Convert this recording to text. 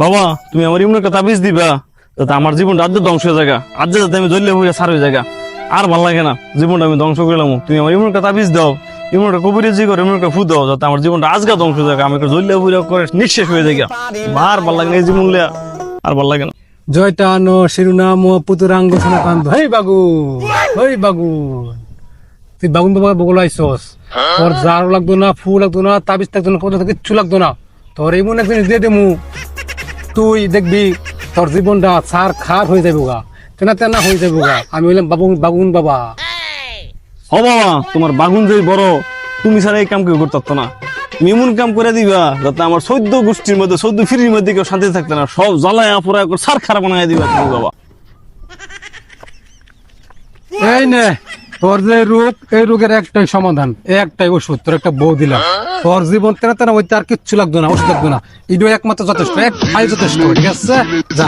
বাবা তুমি আমার এমন একটা তাবিজ দিবা যাতে আমার জীবনটা আজ ধ্বংস হয়ে জায়গা আজ যাতে আমি জ্বললে হয়ে সার হয়ে জায়গা আর ভাল লাগে না জীবনটা আমি ধ্বংস করলাম তুমি আমার এমন একটা তাবিজ দাও এমন একটা কবিরাজি করো এমন একটা ফু দাও যাতে আমার জীবনটা আজকে ধ্বংস হয়ে জায়গা আমি একটা জ্বললে হয়ে করে নিঃশেষ হয়ে জায়গা আর ভাল লাগে না এই জীবন লিয়া আর ভাল লাগে না জয়টান শিরুনাম পুতুরাঙ্গ সনাকান্ত হেই বাগু হেই বাগু তুই বাগুন বাবা বগল আইসস তোর জারও লাগতো না ফু লাগতো না তাবিজ থাকতো না কোথাও কিচ্ছু লাগতো না তোর এমন এক জিনিস দিয়ে দেমু তুই দেখবি তোর জীবনটা সার খার হয়ে যাবো গা তেনা তেনা হয়ে যাবো গা আমি বললাম বাবুন বাগুন বাবা ও বাবা তোমার বাগুন যে বড় তুমি ছাড়া এই কাম কেউ করতে পারতো না তুমি এমন কাম করে দিবা যাতে আমার 14 গোষ্ঠীর মধ্যে 14 ফিরির মধ্যে কেউ শান্তি থাকতো না সব জ্বালায় পুরা করে সার খারাপ বানাই দিবা তুমি বাবা এই নে তোর যে রোগ এই রোগের একটাই সমাধান একটাই ওষুধ তোর একটা বউ দিলাম তোর জীবন তেনা তেনা হইতে আর কিচ্ছু লাগতো না ওষুধ লাগতো না এটাই একমাত্র যথেষ্ট এক খাই যথেষ্ট ঠিক আছে যা